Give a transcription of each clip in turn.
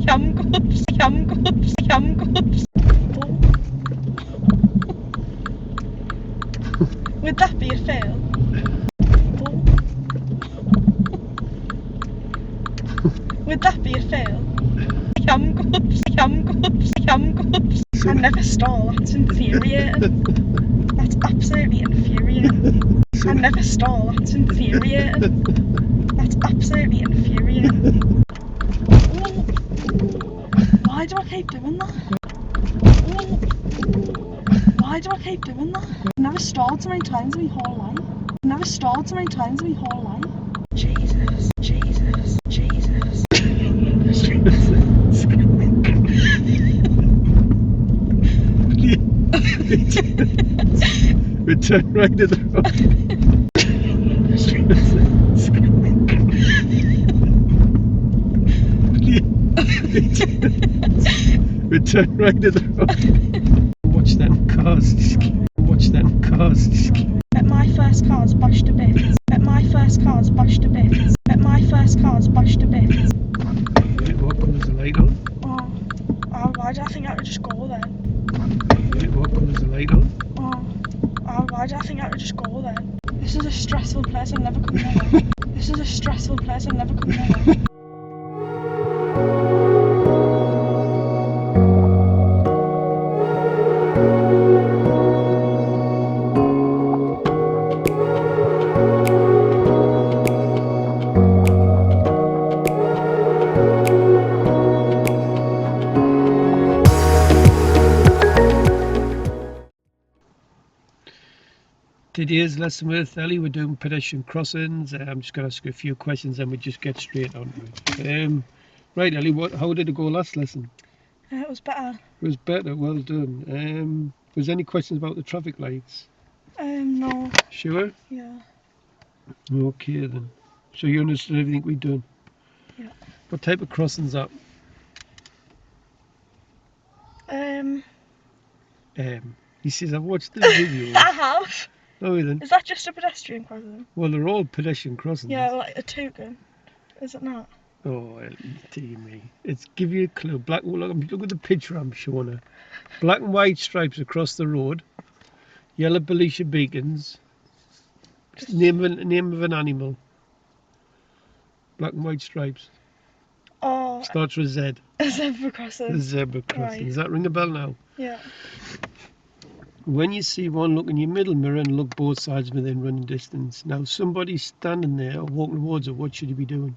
Would that be a fail? Would that be a fail? I never stall, that's infuriating. That's absolutely infuriating. I never stall, that's infuriating. That's absolutely infuriating. Why do I keep doing that? Why do I keep doing that? I've never stalled so many times in my whole life. I've never stalled so many times in my whole life. Jesus, Jesus, Jesus. Return right to the road. Return right to the road. Watch them cars. Watch them cars. Bet my first car's bashed to bits. Bet my first car's bashed to bits. Bet my first car's bashed to bits. Wait, what colour's the light on? Oh, why do I think I could just go then? Wait, what colour's the light on? Why do I think I could just go then? This is a stressful place, I'm never coming over. This is a stressful place, I'm never coming over. Today's lesson with Ellie, we're doing pedestrian crossings. I'm just going to ask you a few questions and we just get straight on to it. Right, Ellie, how did it go last lesson? It was better. It was better, well done. Was there any questions about the traffic lights? No. Sure? Yeah. Okay then. So you understood everything we've done? Yeah. What type of crossings that? He says, I've watched the video. I have. Oh, then. Is that just a pedestrian crossing? Well, they're all pedestrian crossings. Yeah, like a Toucan. Is it not? Oh, dear me. It's give you a clue. Look at the picture I'm showing her. Black and white stripes across the road. Yellow Belisha beacons. Name of an animal. Black and white stripes. Oh. Starts with Z. A zebra crossing. The zebra crossing. Right. Does that ring a bell now? Yeah. When you see one, look in your middle mirror and look both sides within running distance. Now, somebody's standing there or walking towards it. What should you be doing?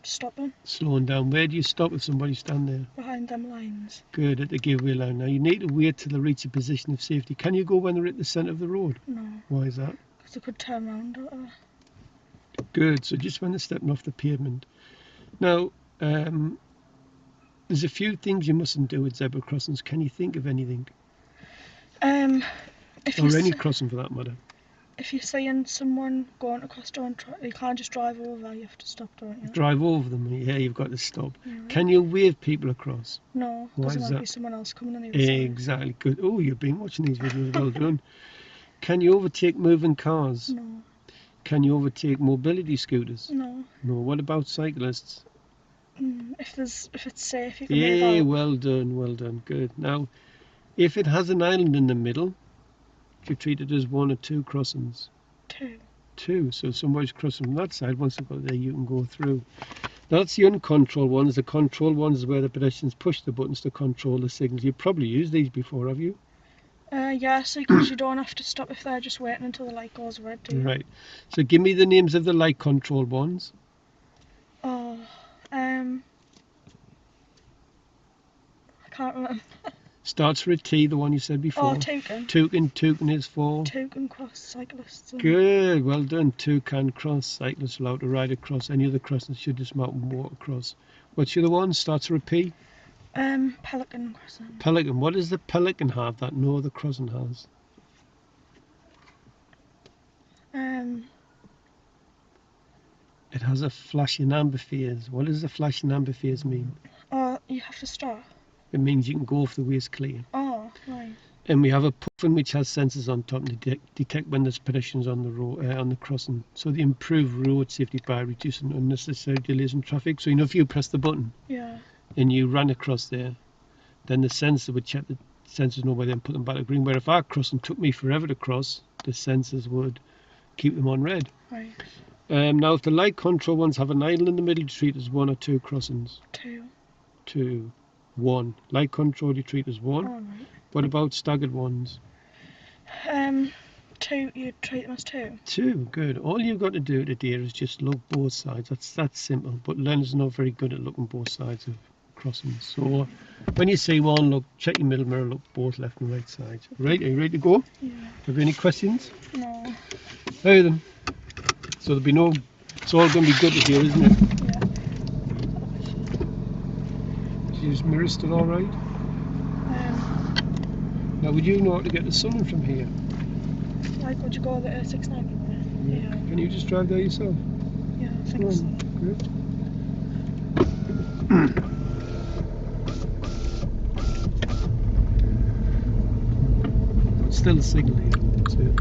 Stopping. Slowing down. Where do you stop if somebody's standing there? Behind them lines. Good, at the giveaway line. Now, you need to wait till they reach a position of safety. Can you go when they're at the centre of the road? No. Why is that? Because they could turn around or whatever. Good, so just when they're stepping off the pavement. Now, there's a few things you mustn't do at zebra crossings. Can you think of anything? Or any crossing for that matter. If you're seeing someone going across, you can't just drive over, you have to stop, don't you? Drive over them, yeah, you've got to stop. Yeah. Can you wave people across? No, Why because is there might that? be someone else coming on the other side. Exactly, good. Oh, you've been watching these videos, well done. Can you overtake moving cars? No. Can you overtake mobility scooters? No. No, what about cyclists? If it's safe, you can move out. Yeah, well done, good. Now, if it has an island in the middle, you treat it as one or two crossings. Two, so if somebody's crossing from that side, once they've got there, you can go through. That's the uncontrolled ones. The controlled ones is where the pedestrians push the buttons to control the signals. You've probably used these before, have you? Yeah, so because you don't have to stop if they're just waiting until the light goes red, do you? Right. So give me the names of the light controlled ones. Oh, I can't remember. Starts with a T, the one you said before. Oh, Toucan. Toucan is for? Toucan cross cyclists. Good, well done. Toucan cross cyclists allowed to ride across. Any other crossings should just mount and walk across. What's the other one? Starts with a P? Pelican crossing. Pelican. What does the Pelican have that no other crossing has? It has a flashing amber phase. What does the flashing amber phase mean? Oh, you have to stop. It means you can go off the waist clear. Oh, right. And we have a Puffin which has sensors on top to detect when there's pedestrians on the road, on the crossing. So they improve road safety by reducing unnecessary delays in traffic. So if you press the button and you ran across there, then the sensor would check the sensors know where then put them back to green. Where if our crossing took me forever to cross, the sensors would keep them on red. Right. Now if the light control ones have an idle in the middle, you treat as 1 or 2 crossings. 2. 2. 1. Light control you treat as 1. Alright. What about staggered ones? 2, you treat them as 2. 2, good. All you've got to do today is just look both sides. That's simple. But learners are not very good at looking both sides of crossings. So when you see one, look, check your middle mirror, look both left and right sides. Right, are you ready to go? Yeah. Have you any questions? No. Hey then. So there'll be no. It's all going to be good today, isn't it? Yeah. Is your mirror still all right? Now, would you know how to get to Sunderland from here? Like, would you go the 690 there? Yeah. Can you just drive there yourself? Yeah, I think so. Good. It's still a signal here. That's it.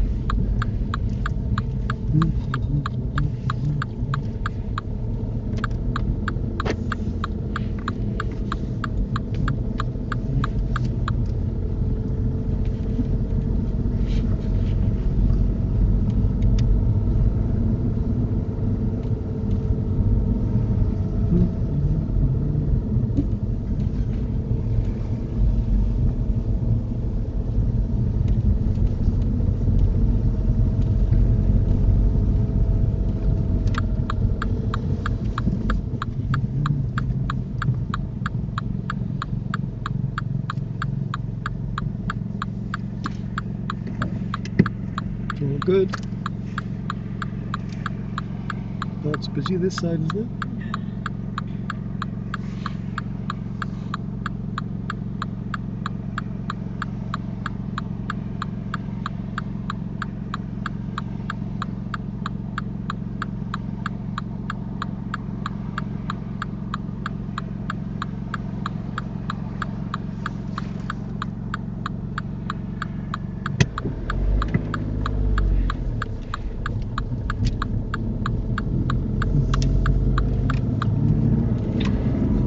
All good. Oh, it's busy this side, isn't it?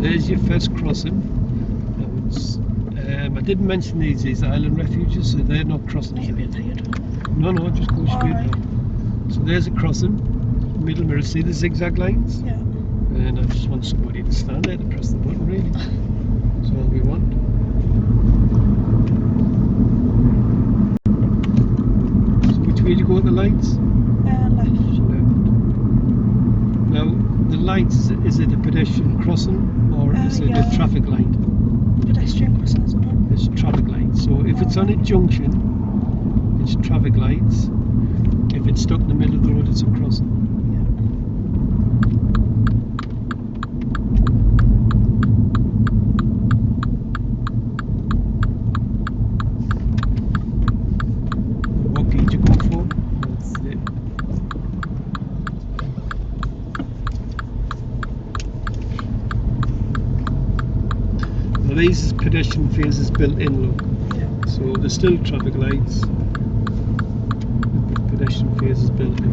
There's your first crossing. I didn't mention these island refuges, so they're not crossings. No, just go straight down. So there's a crossing. Middle mirror, see the zigzag lines? Yeah. And I just want somebody to stand there to press the button, really. That's all we want. So which way do you go with the lights? Left. Now, the lights, is it a pedestrian crossing or is it a traffic light? Pedestrian crossing, isn't it? It's traffic light. So if it's on a junction, it's traffic lights. If it's stuck in the middle of the road, it's a crossing. What gauge you go for? That's it. Now these pedestrian phases built in, look. So there's still traffic lights. The pedestrian phase is built in.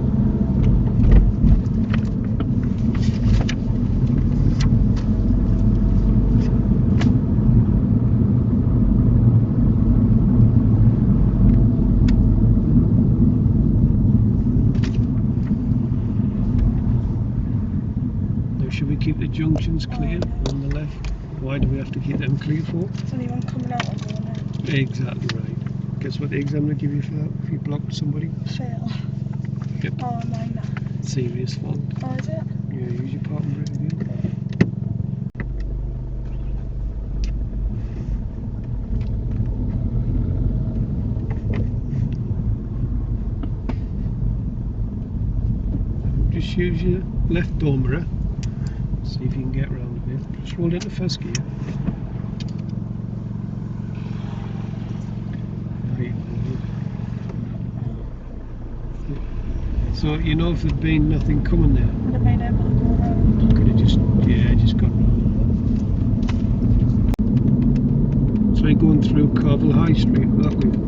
Now should we keep the junctions clear on the left? Why do we have to keep them clear for? Is anyone coming out or going out? Exactly right. Guess what the exam will give you for that if you blocked somebody? Fail. Yep. Oh, minor. Serious fault. Oh, is it? Yeah, use your parking brake again. Just use your left door mirror. See if you can get around a bit. Just roll into first gear. So you know if there'd been nothing coming there. Would have been able to go around. Could have just gone round. Try going through Carville High Street that way.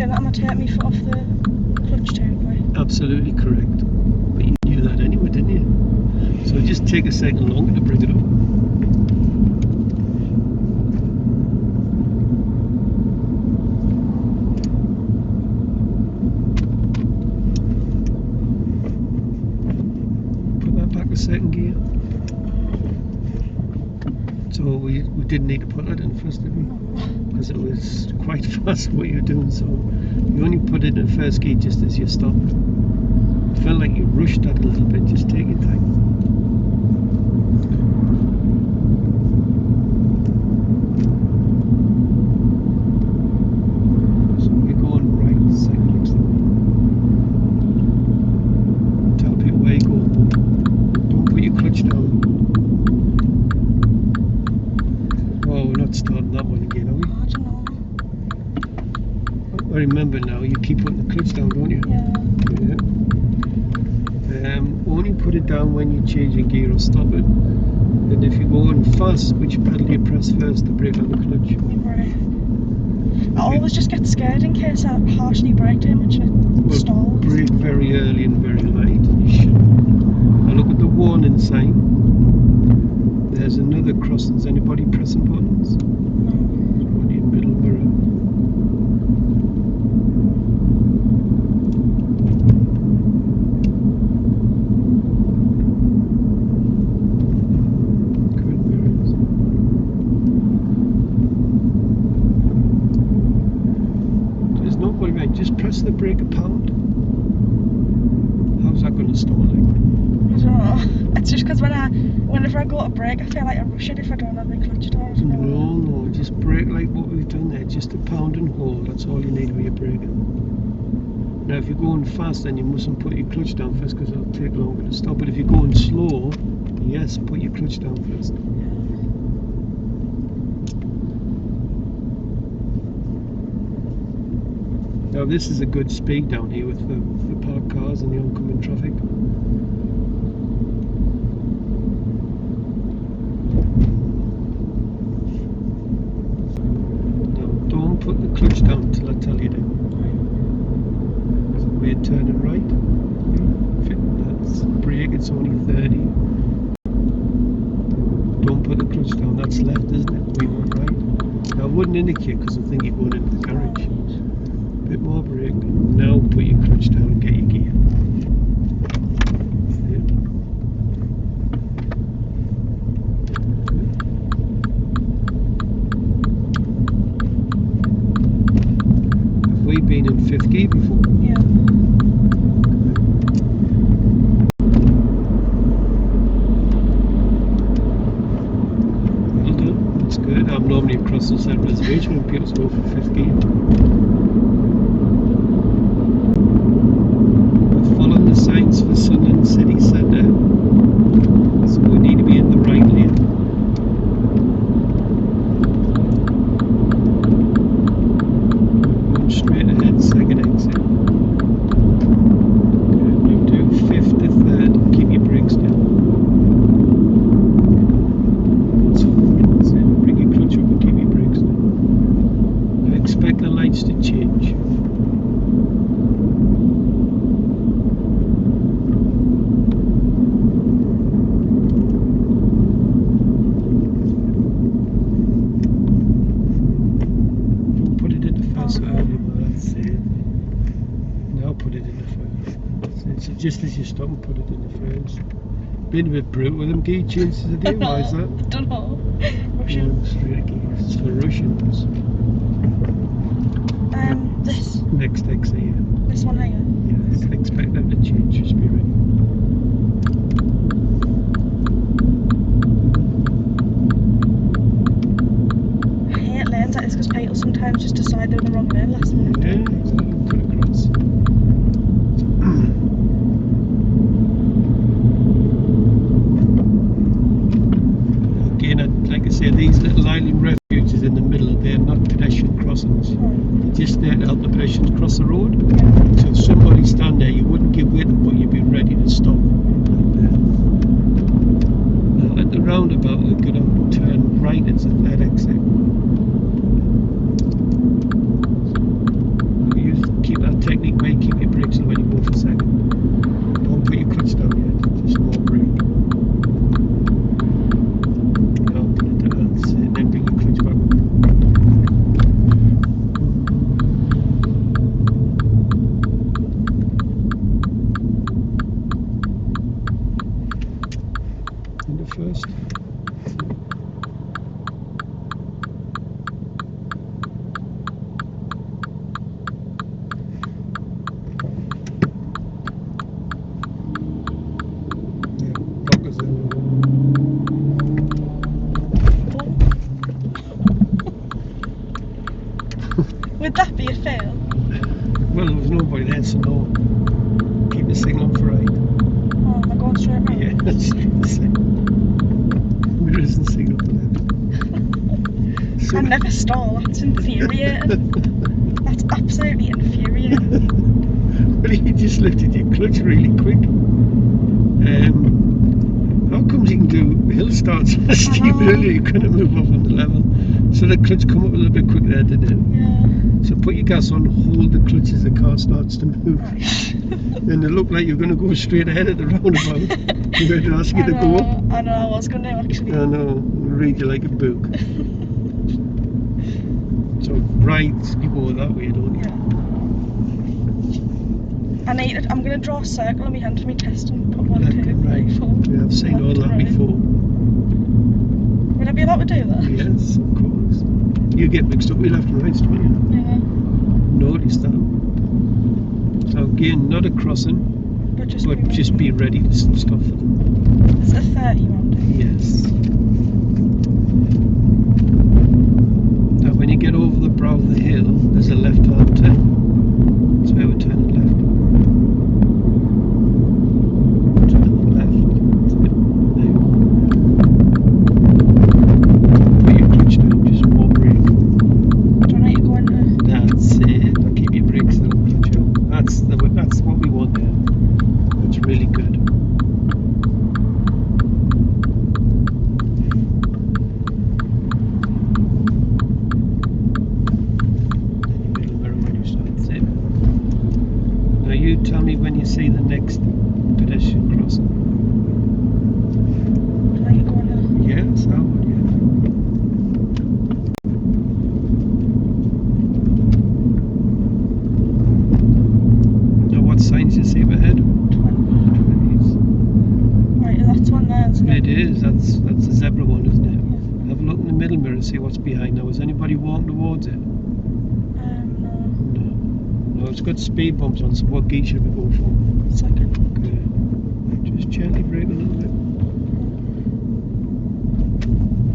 sure that I'm going to take my foot off the clutch too quick. Absolutely correct. But you knew that anyway, didn't you? So just take a second longer to bring it up. Put that back a second gear. So we didn't need to put that in first, did we? Because it was quite fast what you were doing, so you only put it in first gear just as you stopped. It felt like you rushed that a little bit. Just take your time. So we're going right second looks like. Tell people where you go. Don't put your clutch down. Oh, we're not starting that one again, are we? I don't know. I remember now, you keep putting the clutch down, don't you? Yeah. Yeah. Only put it down when you're changing gear or stop it. And if you're going fast, which pedal do you press first to brake on the clutch? Right. I always just get scared in case I harshly brake too much and it stalls. Brake very early and very light. You should. Now look at the warning sign. There's another crossing. Is anybody pressing buttons? No. On your middle mirror. Good mirrors. There's nobody behind. Just press the brake a pound. How's that going to stall it? I don't know. It's just because whenever I go to brake, I feel like I rush it if I don't have my clutch down. No, just brake like what we've done there. Just a pound and hold. That's all you need with your braking. Now, if you're going fast, then you mustn't put your clutch down first because it'll take longer to stop. But if you're going slow, yes, put your clutch down first. Now, this is a good speed down here with the parked cars and the oncoming traffic. Don't put the clutch down until I tell you to. So we're turning right. That's brake, it's only 30. Don't put the clutch down, that's left, isn't it? We went right. Now I wouldn't indicate because I think you're going into the garage. Bit more brake. Now put your clutch down and get your gear. We've been in fifth gear before. Yeah. Well done. That's good. I'm normally across the side reservation when people go for fifth gear. We're following the signs for Sunderland City Centre. So we need to be in the right lane. Straight ahead, second exit. And you do fifth to third, keep your brakes down. That's it. Bring your clutch up and keep your brakes down. I expect the lights to change. Don't put it in the first early. That's it. Now put it in the first. That's it. So just as you stop and put it in the first. Been a bit brutal with them gear changes today. Why is that? I don't know. Russian. Straight gears. It's for Russians. This. Next exit here. This one here. Yes, expect them to change. Just be ready. I hate lanes like this because people sometimes just decide they're in the wrong lane last minute. Yeah, exactly. Cut across. Again, like I say, these little island refuges in the middle, they're not pedestrian crossings. They're just there to help the pedestrians cross the road. nobody there, so no. Keep the signal for right. Oh, am I going straight round? Yeah, that's the same. There isn't signal for left. So I never stall, that's infuriating. That's absolutely infuriating. well, you just lifted your clutch really quick. How comes you can do hill starts on a steep earlier? You couldn't move off on the level. So the clutch come up a little bit quicker there, didn't it? Yeah. So put your gas on, hold the clutch as the car starts to move. Right. And it looked like you're going to go straight ahead at the roundabout. We were to ask you to go up. I know, I was going to actually. I know, read you like a book. So right, you go that way, don't you? Yeah. I'm going to draw a circle on my hand for me test and put 1, 2, 3, 4. We have seen all that before. Would I be allowed to do that? Yes, of course. You get mixed up with left and right, don't you? Yeah. Notice that. So again, not a crossing, But just be ready to stop for them. Is it a 30 round? Yes. Now when you get over the brow of the hill, there's a left-hand turn. That's where we're turning left. Turning left. There. Put your clutch down, just more brake. Do I need to go into? That's it. Now keep your brakes and clutch up. That's what we want there. That's really good. You tell me when you see the next pedestrian crossing. Do I need to go into? Yes, I would, yeah. Now what signs you see ahead? 20s. Right, that's one there, isn't it? It is, that's the zebra one, isn't it? Yeah. Have a look in the middle mirror, see what's behind. Now, is anybody walking towards it? No. No, it's got speed bumps on, so what gate should we go for? Second. Good. Just gently brake a little bit.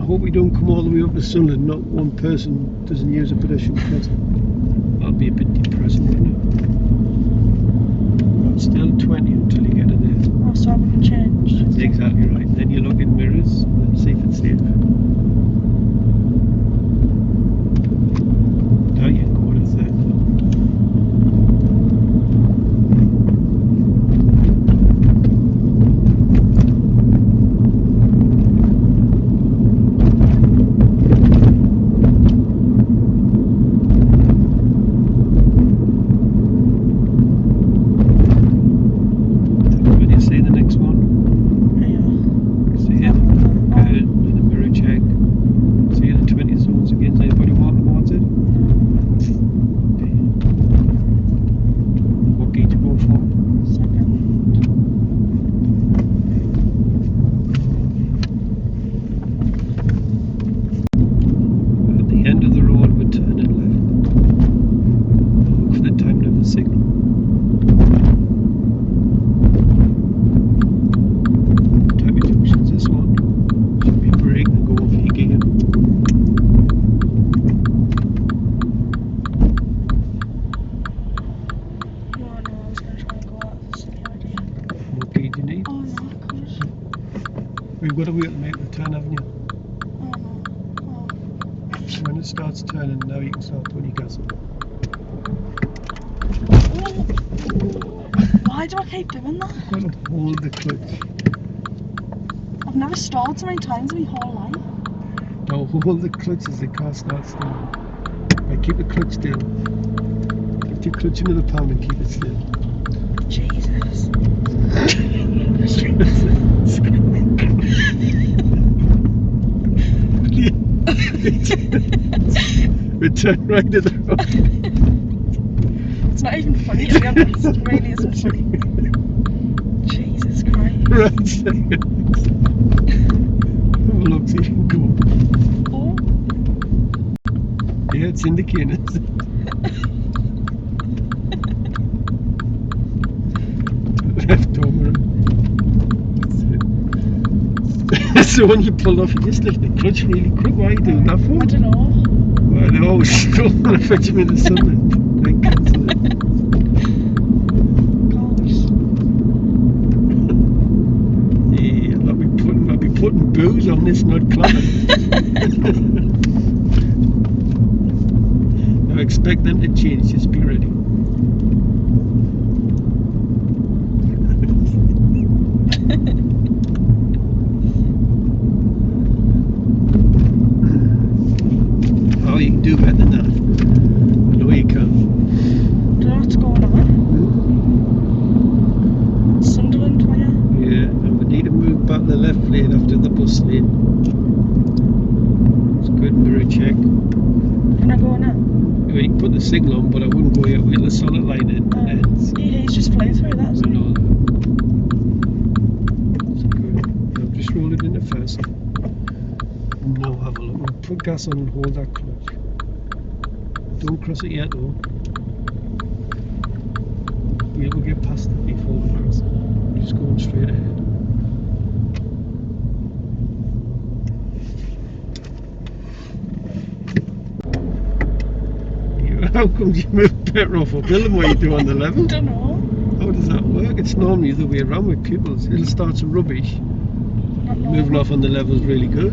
I hope we don't come all the way up to Sunderland, not one person doesn't use a pedestrian crossing. That'll be a bit depressing, wouldn't it? But still 20 until you get to there. Oh, so I wouldn't change. That's exactly right. Then you look in mirrors and see if it's safe. Now you can go to third. We've got a wheel to make the turn, haven't you? So when it starts turning, now you can start putting your gas on. Why do I keep doing that? You've got to hold the clutch. I've never stalled so many times in my whole life. Now hold the clutch as the car starts to move. Right, keep the clutch still. Put your clutch into the palm and keep it still. Jesus. Return right to the road. It's not even funny to be honest. It really isn't funny. Jesus Christ. Right second. Have a look, see if you can go. Oh. Yeah, it's indicating. Left over. So when you pull off, you just lift the clutch really quick. Why are you doing that for? I don't know. Well, they always still want to fetch him in the sun and then cancel it. it's not clotted. Now expect them to change, just be ready. Oh, you can do better than that. I know you can. Don't know what's going on. Sunderland wire. Yeah, and we need to move back the left lane after the bus lane. It's a good mirror check. Can I go now? You can put the signal on, but I wouldn't go yet. We'll the solid line in. He's just flew through that, I isn't he? know. It's good. Now just roll it into first. Now have a look. Now put gas on and hold that clutch. Don't cross it yet though. We will get past it before we cross it. We're just going straight ahead. How come you move petrol for Bill what you do on the I level? don't know. How does that work? It's normally the way around with pupils. It'll start some rubbish. Not Moving normal. off on the level is really good.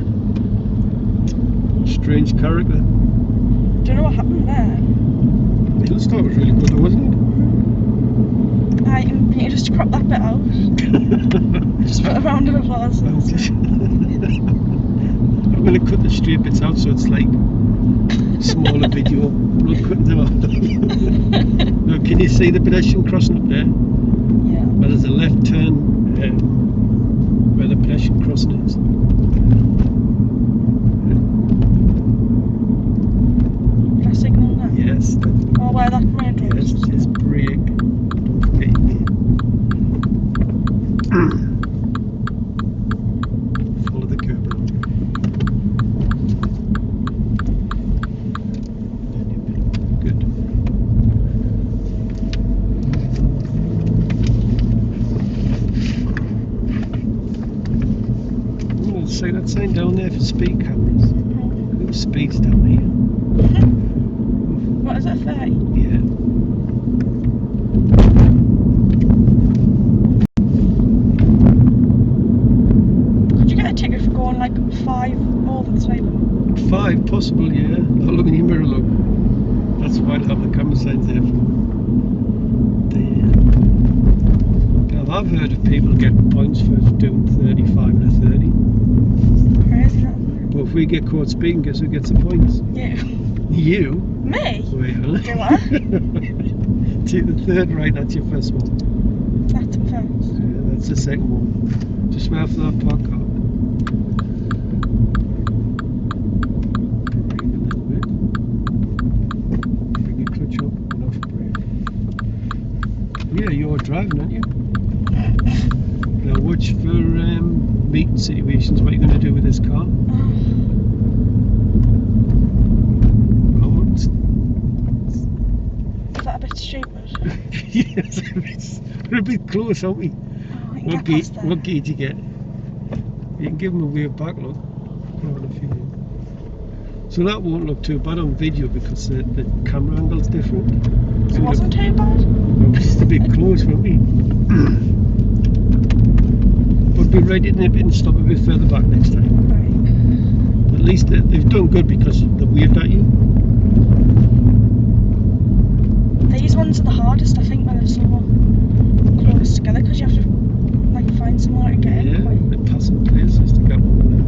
Strange character. Do you know what happened there? The start was really good though, wasn't You need just to crop that bit out. Just put a round of applause. it? I'm going to cut the straight bits out so it's like smaller video. I'm not cutting them out. Now, can you see the pedestrian crossing up there? Yeah. Well, there's a left turn where the pedestrian crossing is. Press signal now. Yes, definitely. Or where that rain Yes, drops. just brake. Don't forget your name. Follow the curb around. Good. Oh, see that sign down there for speed cameras. Who speeds down here? What is it, 30? Yeah. Could you get a ticket for going like 5 over the speed limit? 5 possible, yeah. Now look in your mirror, look. That's why I have the camera signs there for. Now I've heard of people getting points for doing 35 and a 30. Crazy, that, isn't But if we get caught speeding, guess who gets the points? it? You. You? Me? Wait, huh? Do what? Take the third right, that's your first one. That's the first. Yeah, that's the second one. Just wait for that park car. Brake a little bit. Bring your clutch up and off brake. Yeah, you're driving, aren't you? Now watch for meeting situations. What are you going to do with this car? Oh, Is that a bit stupid? yes, we're a bit close, aren't we? Oh, I can get past there. What gate do you get? You can give them a weird back look. So that won't look too bad on video because the camera angle's different. So It wasn't too bad. we're just a bit close, weren't we? But be ready to nip it and stop a bit further back next time. Right. At least they've done good because they waved at you. These ones are the hardest, I think, when they're so close together because you have to like find somewhere to get Yeah, in. Like, they're passing places to get one there.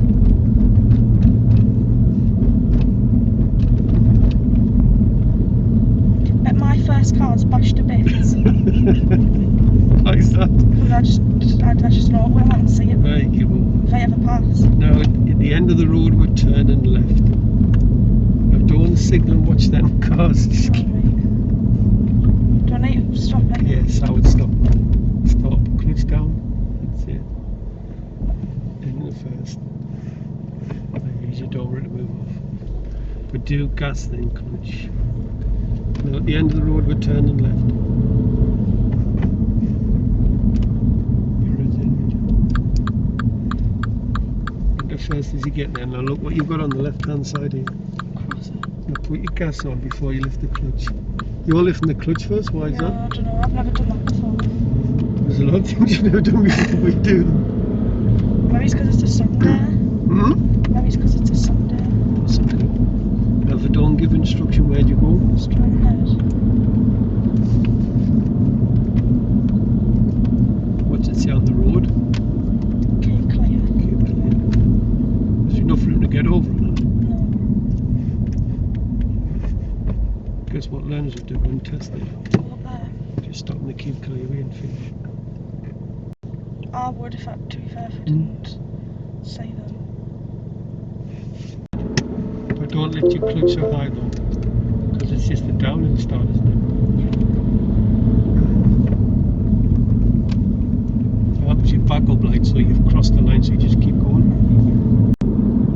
bet my first car's bashed to bits. Why is that? Because I just know it well and see it Right, give up. if I ever pass. Now at the end of the road we're turning left. Now don't signal and watch them cars. Just keep... Do I need to stop it? Yes, I would stop. Stop, clutch down. That's it. In the first. Now use your door to move off. But do gas then clutch. Now at the end of the road we're turning left. First as you get there. Now look what you've got on the left hand side here. Cross it. Now put your gas on before you lift the clutch. You're lifting the clutch first, why is No, that? I don't know. I've never done that before. There's a lot of things you've never done before we do them. Maybe it's because it's the sun there. Maybe it's because it's a Sunday. Possibly. Now, if I don't give instruction, where'd you go? Straight ahead. What's it say on the road? Keep clear. Keep clear. There's enough room to get over it. No. Guess what learners would do when testing? Go up there. Just stop in the keep clear and finish. I would if I, to be fair, if I didn't say them. But don't lift your clutch so high though, because it's just a downhill start, isn't it? That was your backup light, so you've crossed the line, so you just keep going.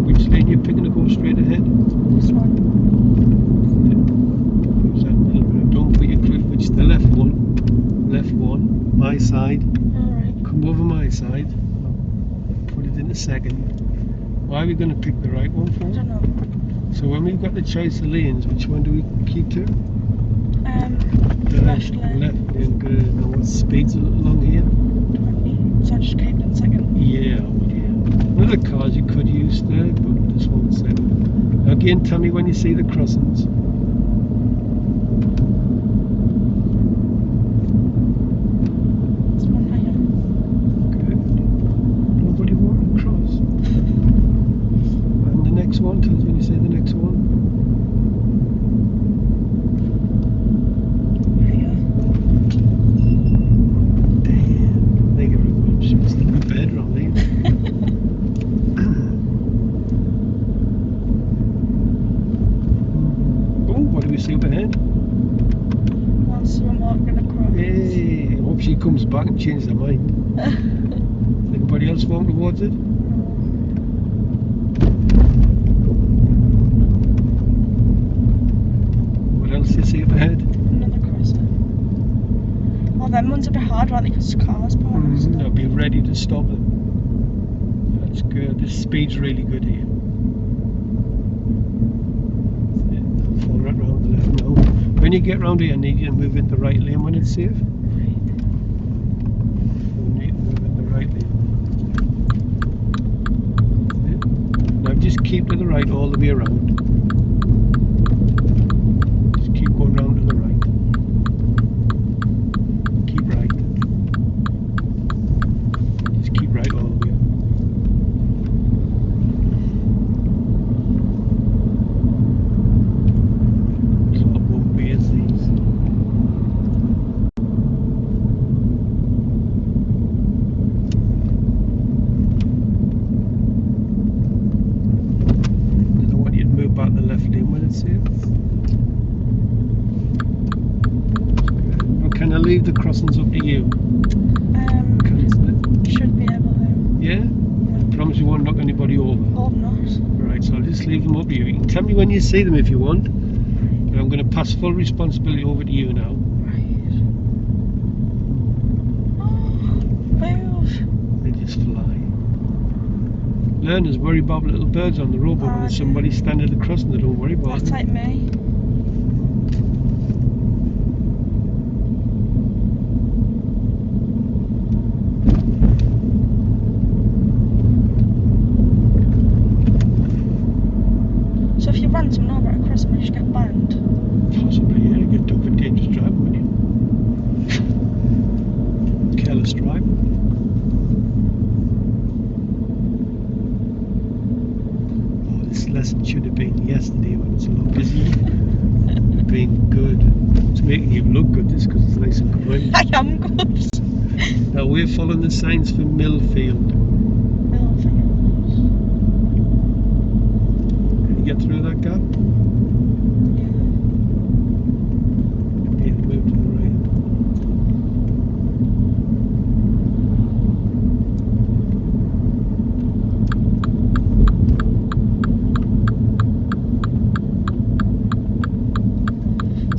Which lane you're picking to go straight ahead? This one. Use that middle road. Don't put your clutch, which is the left one. Left one, my side. Alright. Come over my side. Put it in a second. Why are we going to pick the right one I for? don't know. So when we've got the choice of lanes, which one do we keep to? Left lane. Left lane, good. Now what speed's along here? 20. So I just keep it in second. Yeah, I would, yeah. Other cars you could use third, but this one's second. Again, tell me when you see the crossings. This one higher. Good. Nobody walking across. And the next one, tell us when you say the next one. Higher. Damn. They give it a whip. She was in bed wrong there. Oh, what do we see up ahead? Well, so I'm walking across. Hey, hope she comes back and changes her mind. Anybody else walking towards it? What else do you see up ahead? Another crossing. Oh, them ones a bit hard, aren't they? Because cars parked and stuff. I'll be ready to stop them. That's good. This speed's really good here. Yeah, I'll fall right round the left now. When you get round here, I need you to move in the right lane when it's safe. You need to move in the right lane. Yeah. Now just keep to the right all the way around. Just keep going round to the right. Keep right. Just keep right all the way. Sort of one way as these. Then I want you to move back the left lane when it's safe. Or can I leave the crossings up to you? Should be able to. Yeah? Promise you won't knock anybody over. Hope not. Right, so I'll just leave them up to you. You can tell me when you see them if you want. And I'm going to pass full responsibility over to you now. Right. Oh, move. They just fly. Learners worry about little birds on the road, but when there's somebody standing at the crossing, they don't worry about That's them. like me. So if you run someone over at a crossing, you just get banned. Possibly, yeah. Get done for dangerous driving, wouldn't you? Careless driving. Oh, this lesson should have been yesterday when it's a lot busier. Been good. It's making you look good, this, because it's nice and quiet. I am good. Now we're following the signs for Millfield. Can you get through that gap? Need to move to the right.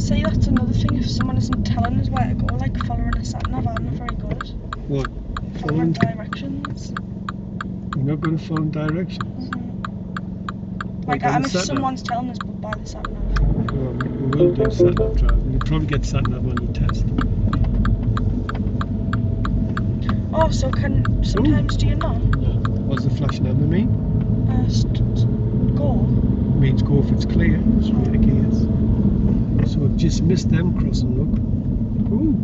See, that's another thing. If someone isn't telling us where to go, like following a sat nav, I'm not very good. What? Following directions. You're not going to follow directions? Like, on I'm the if sat nav? someone's telling us, but by the sat nav. Well, we will do sat nav driving. You'll probably get sat nav on your test. Oh, so can sometimes do you not? What's the flashing number mean? first go. Means go if it's clear, straight to gears. So I've just missed them crossing, look. Ooh.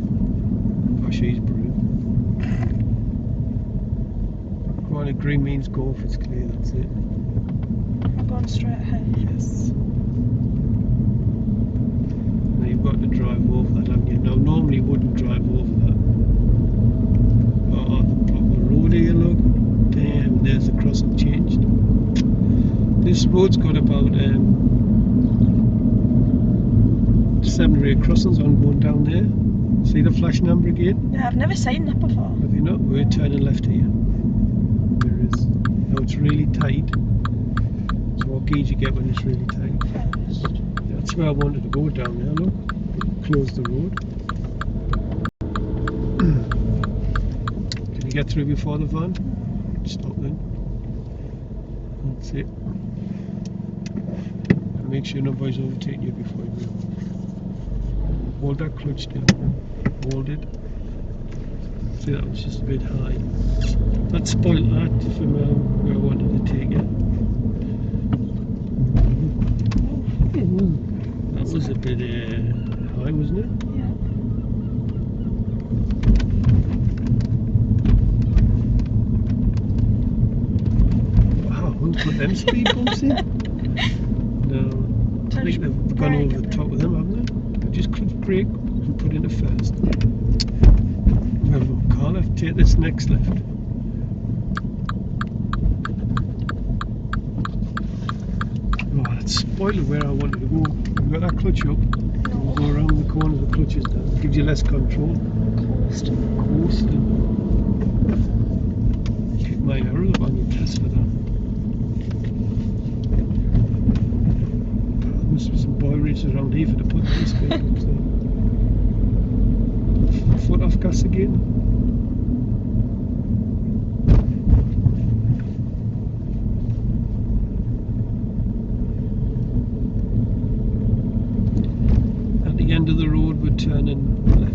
Oh, she's brilliant. Right, green means go if it's clear, that's it. I'm going straight ahead. Yes. Now you've got to drive over that, haven't you? Now normally you wouldn't drive over that. Oh, the proper road here, look. Damn, there's the crossing changed. This road's got about 7 or 8 crossings on going down there. See the flashing amber again? Yeah, I've never seen that before. Have you not? We're turning left here. There is. Now it's really tight. So what gauge you get when it's really tight? First. That's where I wanted to go down there, look. Close the road. Did you get through before the van? Stop then. That's it. And make sure nobody's overtaking you before you go. Hold that clutch down. Hold it. See, that was just a bit high. That spoiled that from where I wanted to take it. That was a bit high, wasn't it? Yeah. Wow, who's put them speed bumps in? No, I think they've gone over the top of them, haven't they? They just clutch brake and put in a first. Well, car left, take this next left. Oh, that's spoiler where I wanted to go. We've got that clutch up. We'll go around the corner, the clutch is down. Gives you less control. Coasting. Kick my arrow up on your test for that. There must be some boy races around here for to put these speed bumps there. Foot off gas again. At the end of the road we're turning left.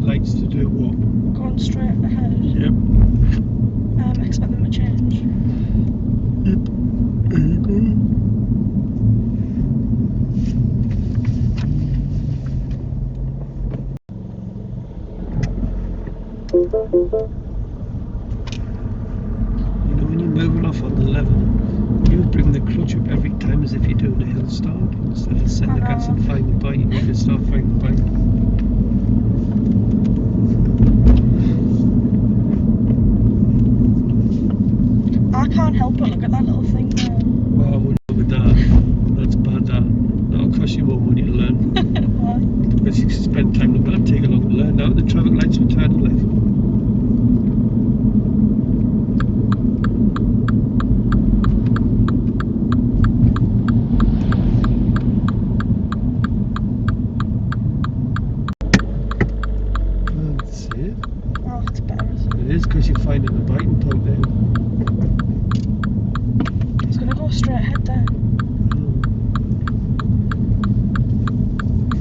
Lights to do what? Going straight ahead. Yep. Expect them to change. Yep. There you go. You know, when you're moving off on the level, you bring the clutch up every time as if you're doing a hill start. Instead of setting the gas and find the bite, you need to start finding the bite. I can't help but look at that little thing there. Well, I wouldn't look at that. That's bad, that. That'll cost you more money to learn. Why? Because you spend time looking at it, take a long to learn. Now the traffic lights will turn left. That's it. Oh, it's better. It is because you're finding the biting point there. It's gonna go straight ahead there.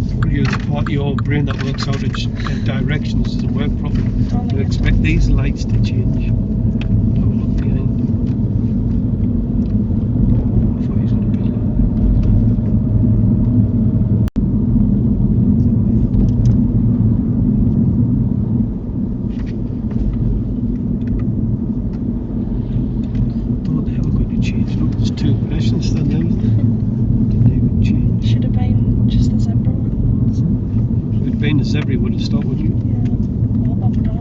Probably the part of your brain that works out in directions doesn't work properly. Don't You think expect these lights to change. Have a look behind. I thought he was going to be like thought they were going to change. Look, there's 2 pedestrians standing there, isn't there? Didn't even change. Should have been just the zebra ones. If it had been a zebra, you would have stopped, wouldn't you? Yeah. What that would have.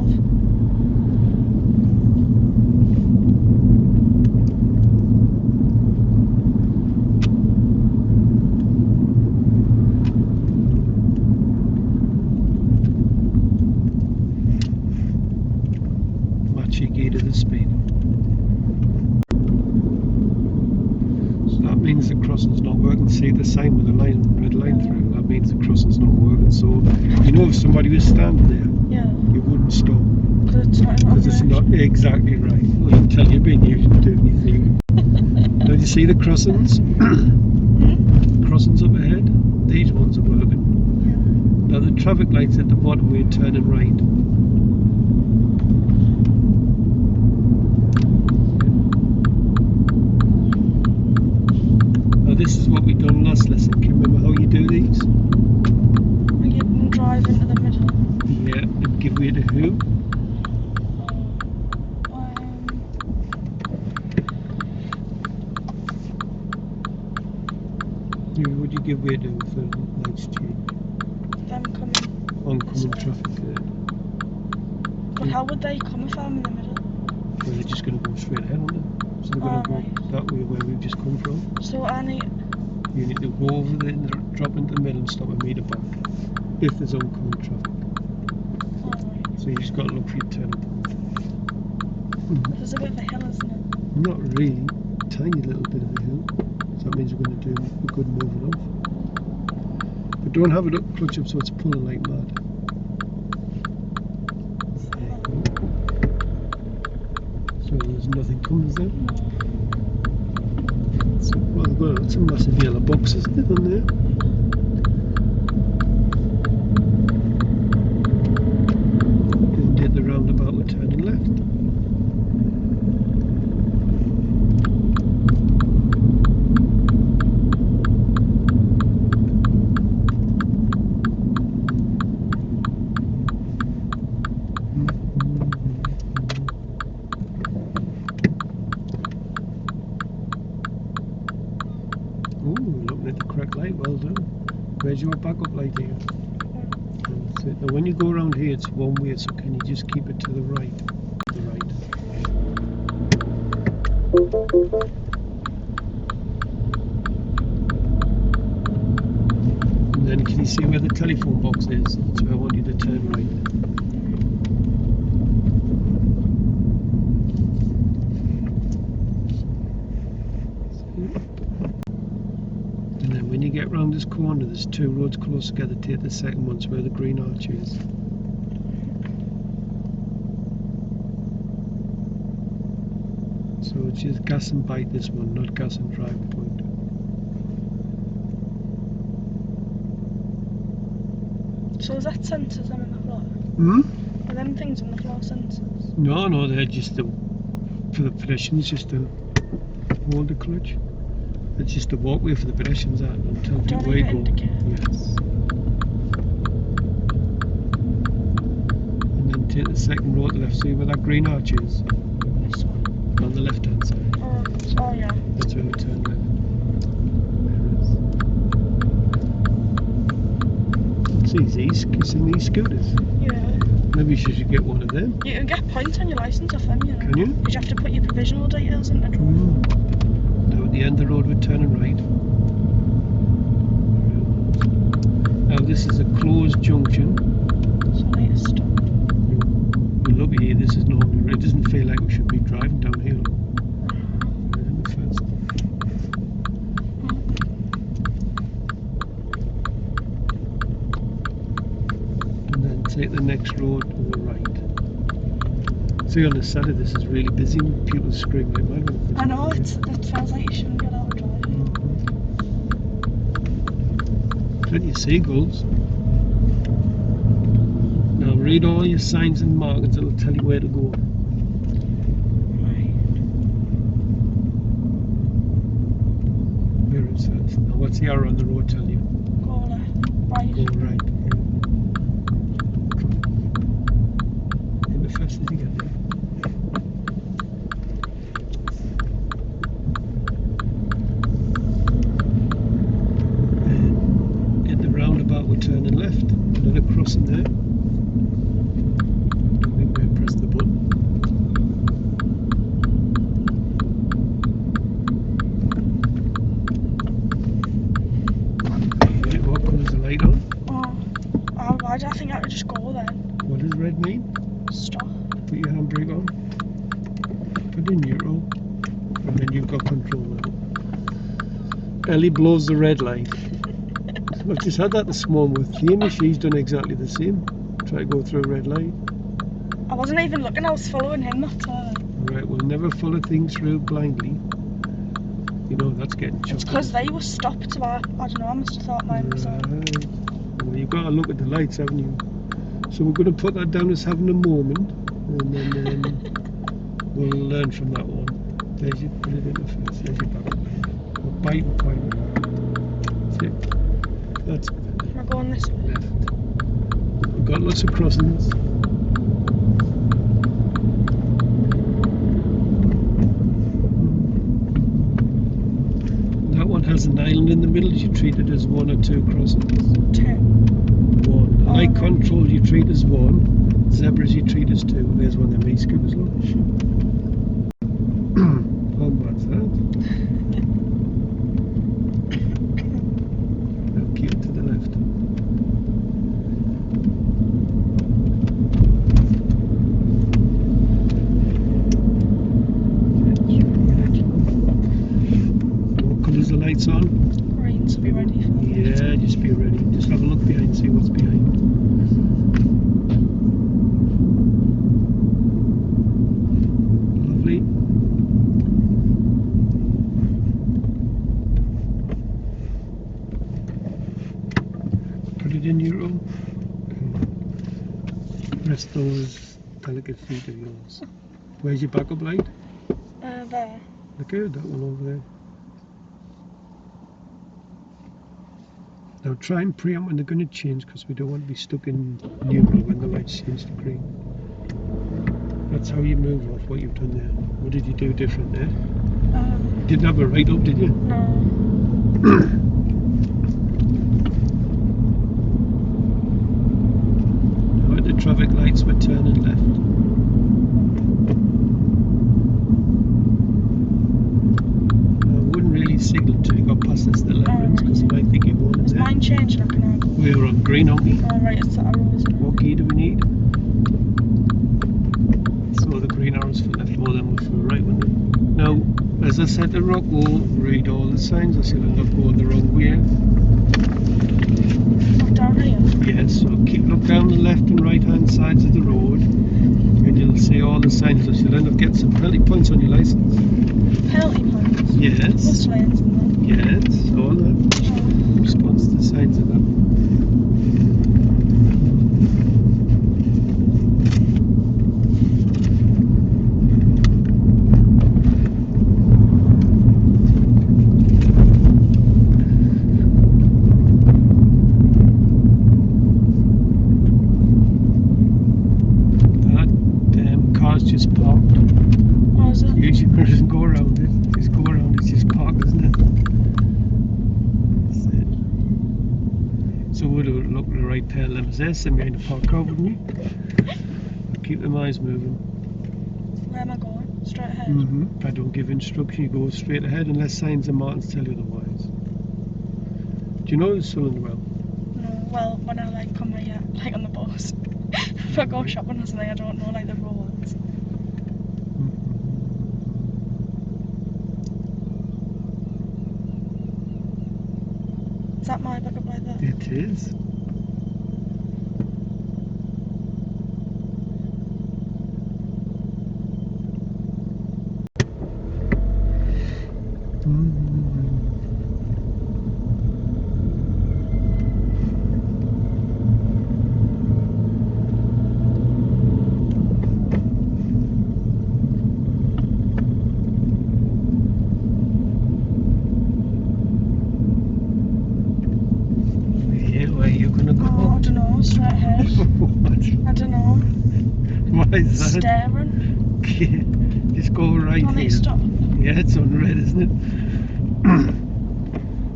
means the crossing's not working. See the sign with the red line through? That means the crossing's not working. So, you know, if somebody was standing there, you wouldn't stop. Because it's not exactly right. Well, I'm telling you, being used to do anything. Now, do you see the crossings? Crossings up ahead? These ones are working. Now, the traffic lights at the bottom, we're turning right. This is what we done last lesson. Can you remember how you do these? You can drive into the middle. Yeah, and give way to who? Who would you give way to if the lights change? Them coming. Oncoming traffic. But how would they come if I'm in the middle? Well, they're just going to go straight ahead, aren't they? So they're going to go that way where we've just come from. So I need... You need to go over there and drop into the middle and stop a metre back if there's oncoming traffic. So you just got to look for your turn point. There's a bit of a hill, isn't it? Not really, tiny little bit of a hill. So that means we're going to do a good moving off. But don't have it up, clutch up so it's pulling like mad. So there's nothing coming there. So, well, that's a massive yellow box, isn't it, on there? And did the roundabout, we're turning left. Well done. Where's your backup light here? That's it. Now when you go around here it's one way, so can you just keep it to the right? The right. And then can you see where the telephone box is? That's where I want you to turn right. When you get round this corner, there's two roads close together. Take the second one, where the green arch is. So it's just gas and bite this one, not gas and drive point. So is that sensors on the floor? Are them things on the floor sensors? No, they're just for the pedestrians, just to hold the clutch. It's just a walkway for the pedestrians out and tell people where you go. Yes. And then take the second road left, see where that green arch is? This one. On the left hand side. Oh yeah. That's where we turn left. There it is. See these? Can you see these scooters? Yeah. Maybe you should get one of them. You can get points on your licence off them, you know. Can you? Because you have to put your provisional details in to drive. Now at the end of the road we're turning right. Now this is a closed junction. So I need to stop. But look here, this is normally, it doesn't feel like we should be driving down here. And then take the next road to the right. See, on the Saturday this is really busy and people scream like mad. I know, it sounds like you shouldn't get out of driving. Plenty of seagulls. Now read all your signs and markings, it'll tell you where to go. Right. Where it says. Now what's the arrow on the road tell you? Go left. Right. Go right. In the fast as you get there. We're turning left, another crossing there. I think we press the button. Right, what colour's the light on? I think I could just go then. What does red mean? Stop. Put your handbrake on. Put in neutral. And then you've got control now. Ellie blows the red light. I've just had that this morning with Amy. She's done exactly the same. Try to go through a red light. I wasn't even looking, I was following him, that's why. Right, we'll never follow things through blindly. You know, that's getting chucked. It's because they were stopped, so I don't know, I must have thought mine was on. Right. Well, you've got to look at the lights, haven't you? So we're going to put that down as having a moment, and then we'll learn from that one. There's your, put it in the face, there's your back light. Or bite and point. That's it. That's Am I going this way? left. We've got lots of crossings. That one has an island in the middle. You treat it as 1 or 2 crossings. 2. 1. Oh, Light right. control you treat as 1. Zebras you treat as 2. There's one of them e-scooters, look. How bad's that? Now keep it to the left. What colour's the lights on? Green, so be ready for that. Yeah, just be ready. Just have a look behind, see what's behind. Lovely. Put it in your room. Rest those delicate feet of yours. Where's your backup light? There. Look at that one over there. Now try and preempt when they're going to change, because we don't want to be stuck in neutral when the lights change to green. That's how you move off what you've done there. What did you do different there? You didn't have a right up, did you? No. Now at the traffic lights we're turning left. Signal until you got past this little entrance, because you might think you're going in Is there. mine changing? I can go. We're on green, aren't we? Oh, right, it's the arrows. What key do we need? So the green arrows for left, or then for the right one. Now, as I said, the rock will read all the signs, or you'll end up going the wrong way. Not down here? Yes, so look down the left and right hand sides of the road, and you'll see all the signs, or you'll end up getting some penalty points on your license. Penalty points? Yes. Bus lanes and that? Yes, all that. Response to the signs of that. That car's just parked. Oh, is it? Usually it doesn't go around it. Just go around, it's just parked, isn't it? That's it. So we'll look at the right pair of limbs there, send behind the park car, wouldn't you? Keep them eyes moving. Where am I going? Straight ahead? If I don't give instruction, you go straight ahead unless signs and markings tell you otherwise. Do you know the Roundabout? No, well, when I like come here, like on the bus, if I go shopping or something, I don't know like the roads. Is that my backup light there? It is. Where you gonna go? Oh, I don't know, straight ahead. What? I don't know. Why is that? Staring. Just go right Don't need here. to stop. Yeah, it's on red, isn't it?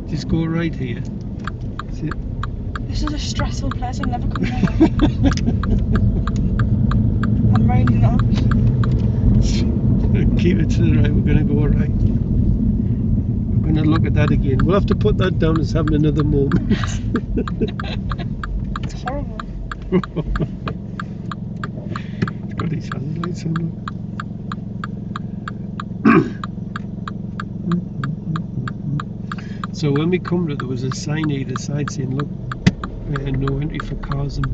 Just go right here. That's it. This is a stressful place, I've never come here. I'm really not. Keep it to the right, we're gonna go right. We're gonna look at that again. We'll have to put that down as having another moment. It's horrible. It's got these hazard lights on. So when we come to, there was a sign either side saying, look, no entry for cars and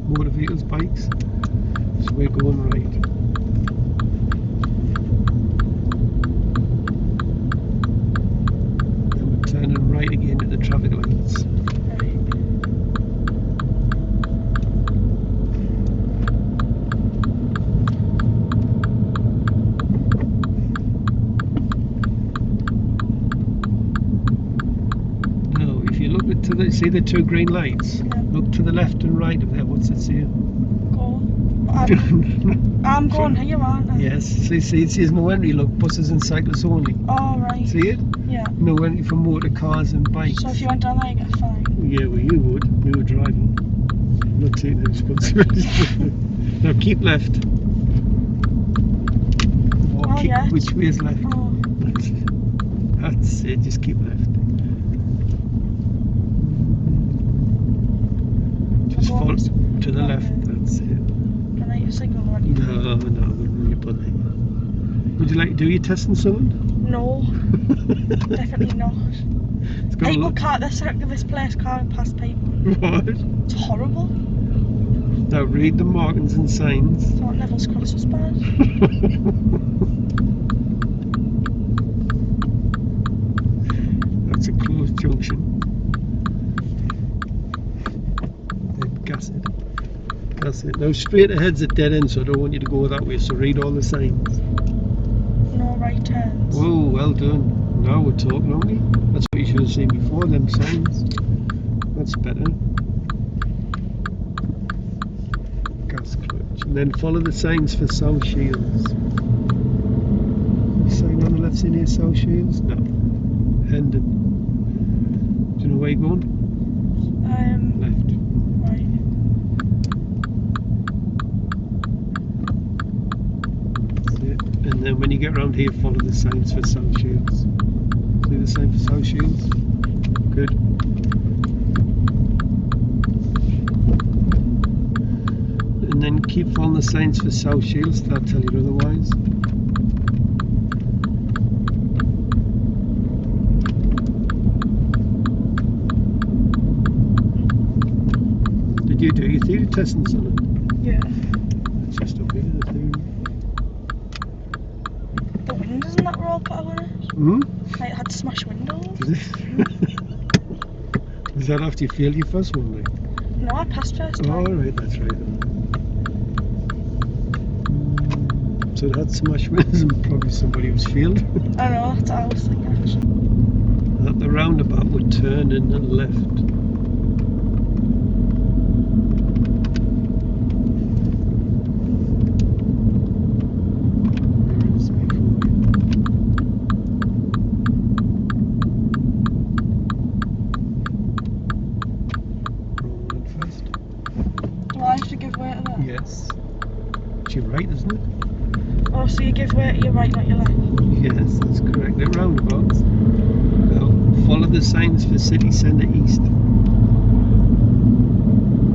motor vehicles, bikes. So we're going right. Then we're turning right again at the traffic lights. To the, see the two green lights? Yeah. Look to the left and right of there. What's it say? Go. I'm going here, aren't I? Yes. See, it says no entry. Look, buses and cyclists only. Oh, right. See it? Yeah. No entry for motor cars and bikes. So if you went down there, you get a fine. Yeah, well, you would. We were driving. I'm not taking the responsibility. Now keep left. Or keep, yeah. which way is left? Oh. That's it. Just keep left. Just follow to the left, that's it. Can I use a signal or anything? No, I wouldn't really put that. Would you like to do your testing something? No, definitely not. People can't, this place can't pass people. What? It's horrible. Now read the markings and signs. Thought Neville's Cross was bad. That's a closed junction. That's it. Now straight ahead's a dead end, so I don't want you to go that way, so read all the signs. No right turns. Whoa, well done. Now we're talking, aren't we? That's what you should have seen before, them signs. That's better. Gas clutch. And then follow the signs for South Shields. Sign on the left in here, South Shields? No. Hendon. Do you know where you're going? Left. And then when you get around here, follow the signs for South Shields. See the sign for South Shields? Good. And then keep following the signs for South Shields, they'll tell you otherwise. Did you do your theory test and something? Yeah. It's just up here, the theory. The windows and that were all put out on it. Hmm? Like, it had smashed windows. Did it? Was that after you failed your first one, like? No, I passed first time. Oh, alright, that's right. So it had smashed windows and probably somebody was failed. I know, that's what I was thinking actually. At the roundabout would turn in and left. Yes. It's your right, isn't it? Oh, so you give way to your right, not your left? Yes, that's correct. They're roundabouts. Now, follow the signs for City Centre East. Do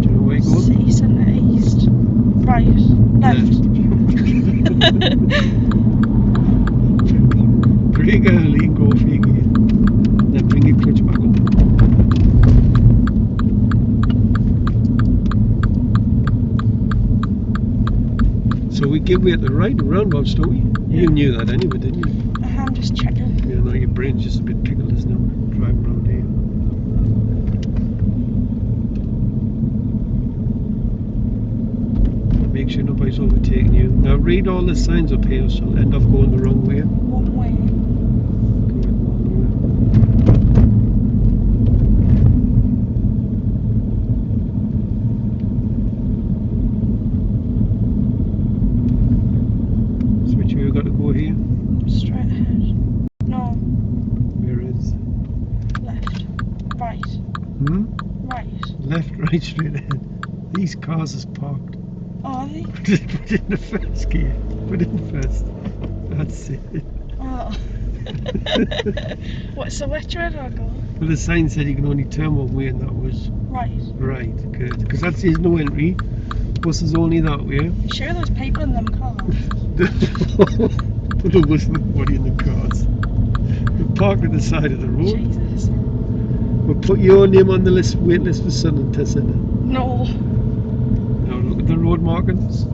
you know where you're going? City Centre East. Right. Left. Brake early and go for your gear. Then bring your clutch back up. So we give way at the right roundabouts, don't we? Yeah. You knew that anyway, didn't you? I'm just checking. Yeah, no, your brain's just a bit pickled, isn't it? Driving around here. Make sure nobody's overtaking you. Now read all the signs up here, so you'll end up going the wrong way. One way. Got to go here? Straight ahead. No. Where is? Left. Right. Hmm? Right. Left, right, straight ahead. These cars is parked. Oh, are they? Put it in the first gear. Put it in first. That's it. Oh. What, so which way do I go? Well, the sign said you can only turn one way, and that was Right. right. Good. Because that says no entry. Bus is only that way. You sure there's people in them cars? There was nobody in the cars. We're parked at the side of the road. Jesus. We'll put your name on the list, wait list for Sun and Tessa. No. Now look at the road markings.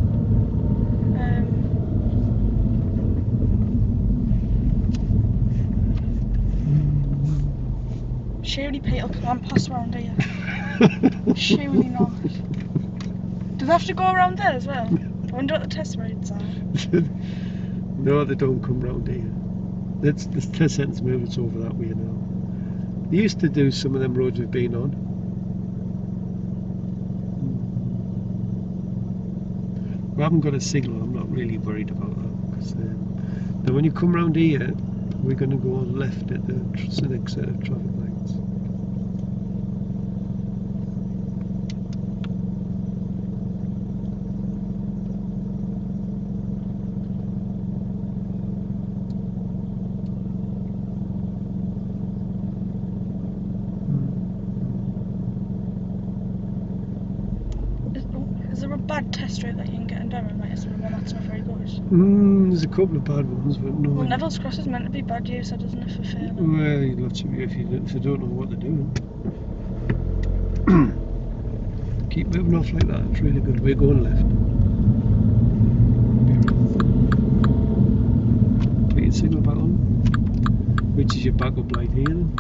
Surely people can't pass around here. Surely not. Do they have to go around there as well? I wonder what the test roads are. No, they don't come round here. That's the test centre's moved, it's over that way now. They used to do some of them roads we've been on. We haven't got a signal, I'm not really worried about that. Because now when you come round here, we're going to go left at the next set of traffic lights. Is there a bad test route that you can get in Durham? Like, is there one that's not very good? There's a couple of bad ones, but no. Well, Neville's Cross is meant to be bad use, so doesn't it, for failing? Well, you'd love to be if you don't know what they're doing. Keep moving off like that, it's really good. We're going left. Put your signal back on. Which is your backup light here then?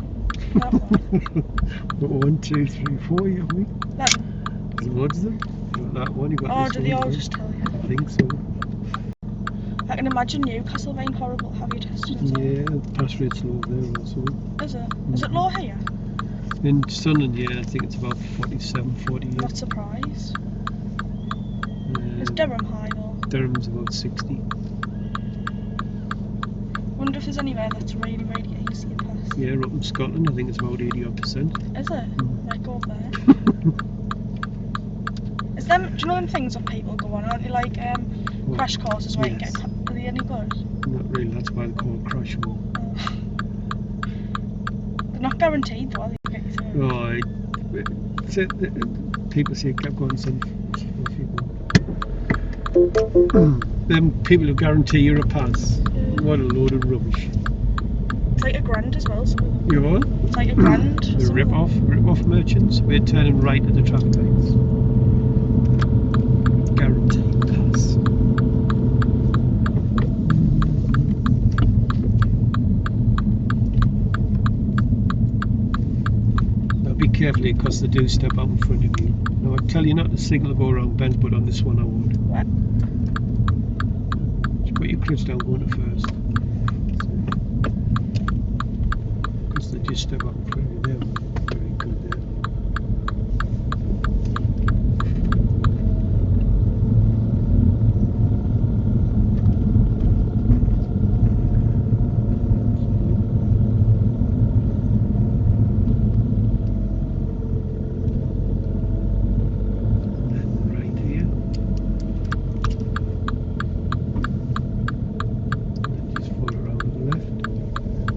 That one. 1, 2, 3, 4, you have me? That one. There's loads of them. You got that one, you got Oh, this do one. they all just tell you? I think so. I can imagine Newcastle being horrible. Have you tested as well? Yeah, the pass rate's low there also. Is it? Is it low here? In Sunderland, yeah, I think it's about 47, 48. Not surprised. Is Durham high though? Durham's about 60. Wonder if there's anywhere that's really, really easy to pass. Yeah, up in Scotland, I think it's about 80%. Is it? Right, go up there. Is them? Do you know them things that people go on? Aren't they like crash courses where you Yes. get? Are they any good? Not really, that's why they call it crash wall. They're not guaranteed though, are they? To get you through. Right. People say kept going some them people who guarantee you a pass. What a load of rubbish. It's like £1,000 as well. Some of them. You what? It's like £1,000. for The some of them. rip-off merchants. We're turning right at the traffic lights. Guaranteed pass. Now be careful because they do step out in front of you. Now I tell you not to signal go around bends, but on this one I would. What? Just put your clutch down going to first. Because they just step out in front of you there. Very good there.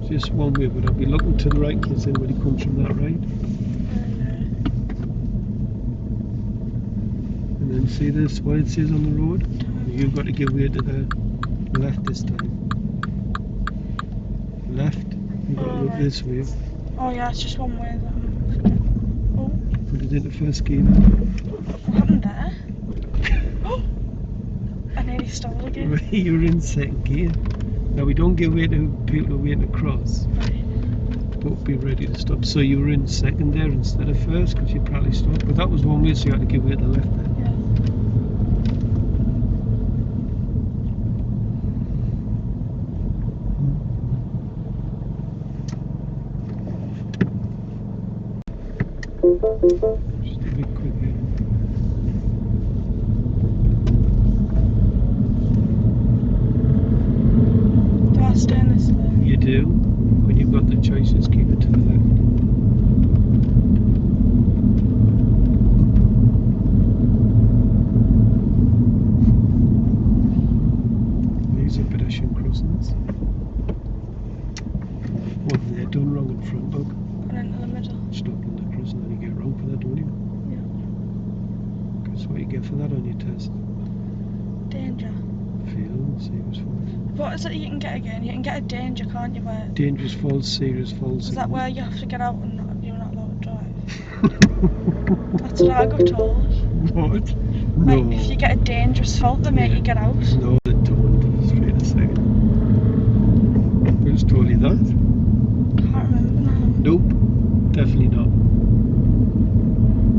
Just one way, but I'll be looking to the right in case anybody comes from that right. And then see this, what it says on the road? You've got to give way to the left this time. Left, you've got to look this way. Oh yeah, it's just one way. Oh, Put it into first gear. what happened there? Oh, I nearly stalled again. You're in second gear. Now we don't give way to people who are waiting to cross. Right. But be ready to stop. So you were in second there instead of first because you probably stopped. But that was one way, so you had to give way to the left there. Yeah. Just a bit quick here. Do I stay in this lane? You do. When you've got the choices, keep it to the left. These are pedestrian crossings. What they're done wrong in front, look. And into the middle. Stop in the crossing and you get wrong for that, don't you? Yeah. Guess what you get for that on your test? Danger. fail, serious fault. What is it you can get again? You can get a danger, can't you? Where Dangerous fault, serious fault. is that where you have to get out and you're not allowed to drive? That's what I got told. What? Like, No. if you get a dangerous fault, they make you get out. No, they don't. Straight a second. Who's told you that? Can't remember now. Nope. Definitely not.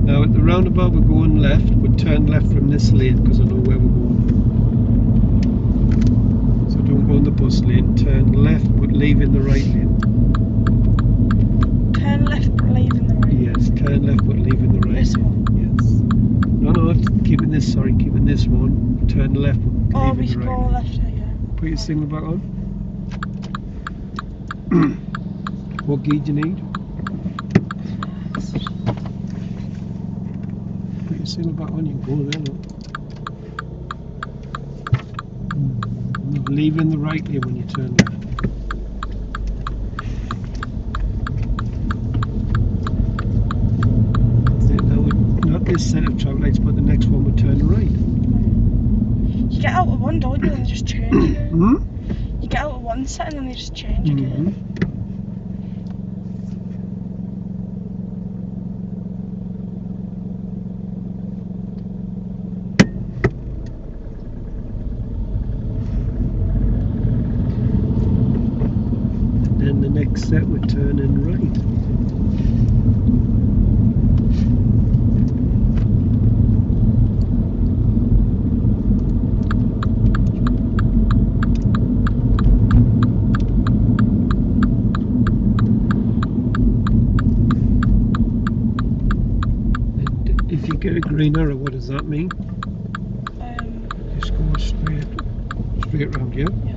Now at the roundabout we're going left, but turn left from this lane because I know where we're going. So don't go in the bus lane, turn left but leave in the right lane. Turn left but leave in the right. Yes, turn left but leave in the right This lane. one? Yes. No, keeping this one. Turn left but Oh, leave we in the go right lane. left here, yeah. Put your signal back on. What gear do you need? Put your signal back on, you can go there now. Leave in the right lane when you turn left. Not this set of traffic lights, but the next one would turn right. You get out of one, don't you, and they just change again. Hmm? You get out of one set and then they just change again. Then the next set would turn in right. And if you get a green arrow, what does that mean? Just go straight round, yeah? Yeah.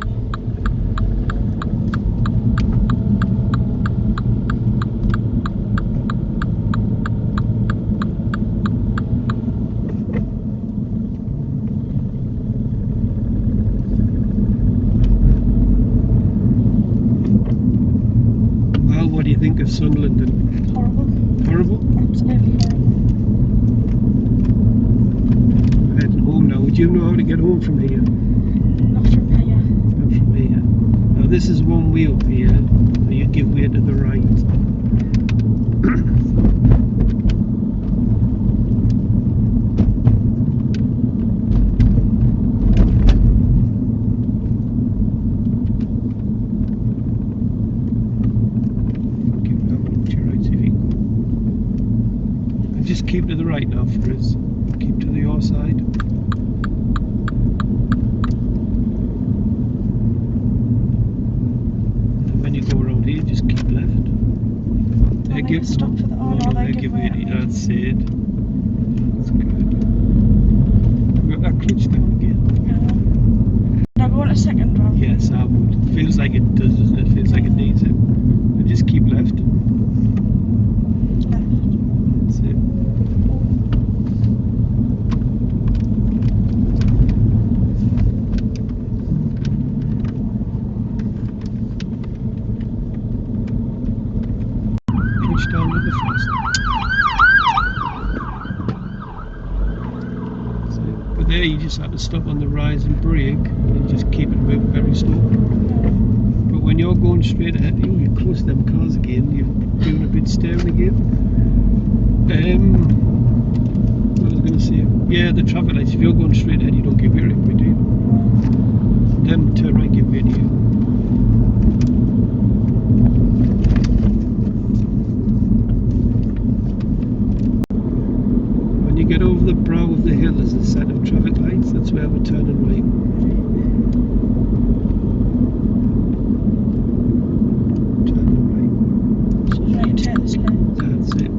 Well, what do you think of Sunderland? Horrible. Horrible? Absolutely horrible. Heading home now. Would you know how to get home from here? Not from here. Not from here. Now this is one way up here, and you give way to the right. Give that one to your right, see if you can go. And just keep to the right now for us. Keep to your side. And when you go around here, just keep left. They give stop for the. Oh no, they give way. That's it. That's good. We've got that clutch down again. Yeah. Now go on a second round. Yes, I would. Feels like it does, doesn't it? Feels like it needs it. And just keep left. Left. That's it. Clutch down at the first. That's it. But there you just have to stop on the rise and brake and just keep it moving very slow. But when you're going straight ahead, you're close to them cars again, you're doing a bit steering again. What was I going to say? Yeah, the traffic lights, if you're going straight ahead, you don't give way right away, do you? Them turn right, give way to you. When you get over the brow of the hill, there's a set of traffic lights, that's where we're turning right. Right, turn this way. That's it.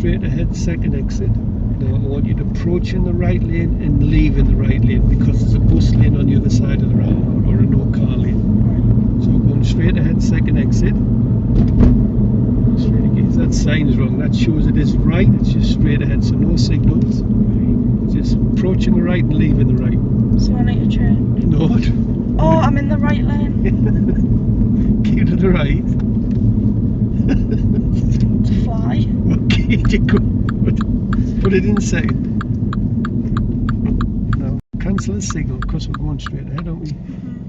straight ahead, second exit. Now I want you to approach in the right lane and leave in the right lane because there's a bus lane on the other side of the roundabout or a no car lane. So going straight ahead, second exit. Straight again. That sign is wrong. That shows it is right. It's just straight ahead, so no signals. Just approaching the right and leaving the right. So I need to change. No. Oh, I'm in the right lane. Keep to the right. To fly. Okay, you go. Put it in second. Now cancel the signal because we're going straight ahead, aren't we?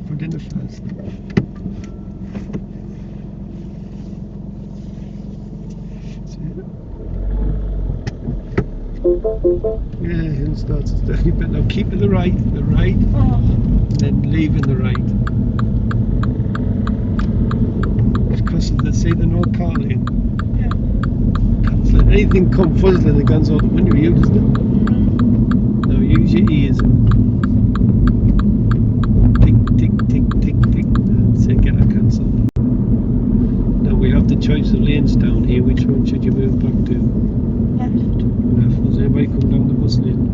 Put it in the first. Yeah, hill starts to steady, but now keep to the right, and then leave in the right. Because of the, say, the no car lane. Yeah. Cancel it. Anything come fuzzling, the guns out the window, you doesn't it? Now use your ears. Tick, tick, tick, tick, tick. And say get a cancel. Now we have the choice of lanes down here. Which one should you move back to? Left. Does anybody come down the bus lane?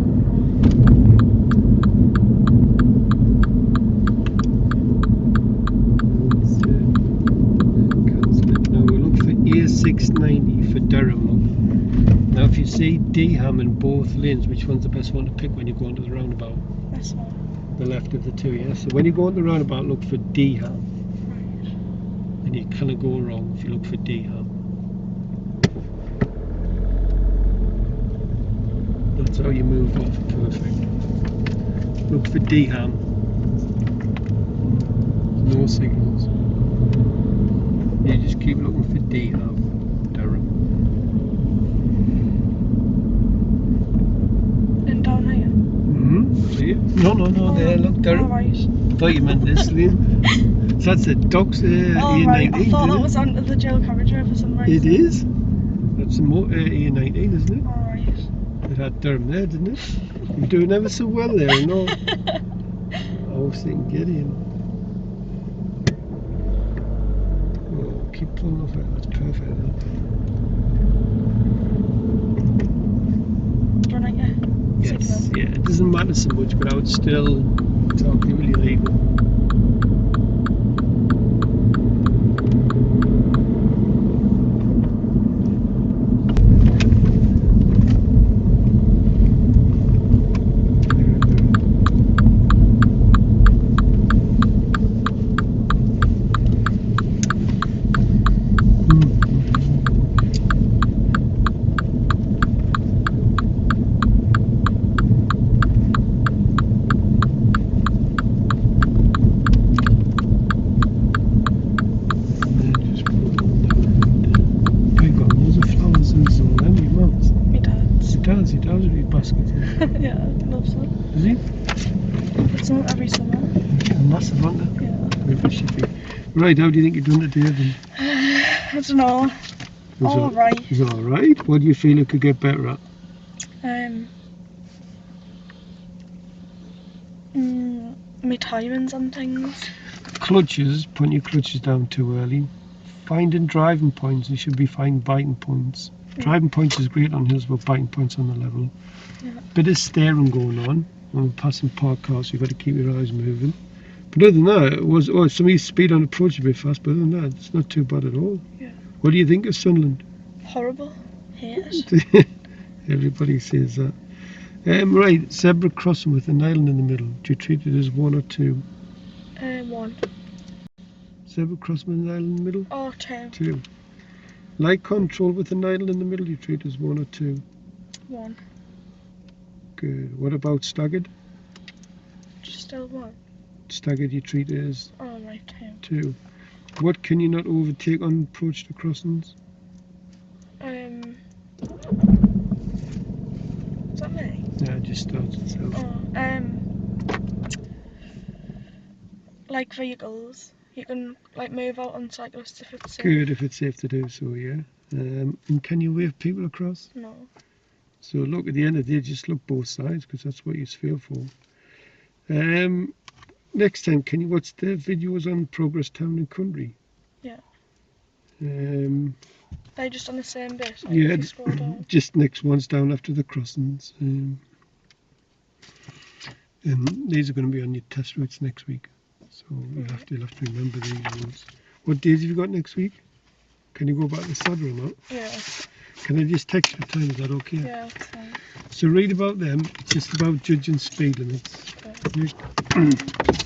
Cancel it. Now we look for A690 for Durham. Now if you see Deham in both lanes, which one's the best one to pick when you go into the roundabout? This one. The left of the two, yeah? So when you go on the roundabout, look for Deham. Right. And you cannot go wrong if you look for Deham. That's how you move off. Perfect. Look for Deham. No signals. You just keep looking for Deham, Durham. And down here. See it? No, there, look, Durham. Right. Thought you meant this lane. So that's the Docks Right. A19. I thought that was under the dual carriageway for some reason. It is. That's the A19, isn't it? Alright. It had Durham there, didn't it? You're doing ever so well there, you know. I hope they can get in. Oh, keep pulling off it. That's perfect. Running it. Yes, Signal. yeah. It doesn't matter so much, but I would still talk really legal. He does with baskets. Yeah, I love that. Does he? It's not every summer. A massive one. Yeah. Maybe it should be. Right, how do you think you've done it today then? I don't know. Alright. It's alright. What do you feel it could get better at? My timings and things. Clutches, putting your clutches down too early. Finding driving points, you should be finding biting points. Driving points is great on hills, but biting points on the level. Yeah. Bit of staring going on. When we're passing parked cars, so you've got to keep your eyes moving. But other than that, it was some of your speed on approach a bit fast, but other than that, it's not too bad at all. Yeah. What do you think of Sunderland? Horrible. Hate it. Everybody says that. Right, zebra crossing with an island in the middle. Do you treat it as 1 or 2? 1. Zebra crossing with an island in the middle? Oh, 2. 2. Light control with an island in the middle, you treat it as 1 or 2? 1. Good. What about staggered? Just still 1. Staggered you treat it as Oh, right, 2. 2. What can you not overtake on approach to crossings? Is that me? Yeah, it just starts itself. Oh, like vehicles. You can like move out on cyclists if it's safe. Good, if it's safe to do so, yeah. And can you wave people across? No. So look, at the end of the day, just look both sides, because that's what you feel for. Next time, can you watch the videos on Progress Town and Country? Yeah. They're just on the same bit. Like, Yeah, if you scroll down. just next one's down after the crossings. And these are going to be on your test routes next week. So you'll have to remember these rules. What days have you got next week? Can you go back to Sadder or not? Yeah. Can I just text you the time? Is that okay? Yeah, that's fine. So read about them. It's just about judging speed limits. Okay.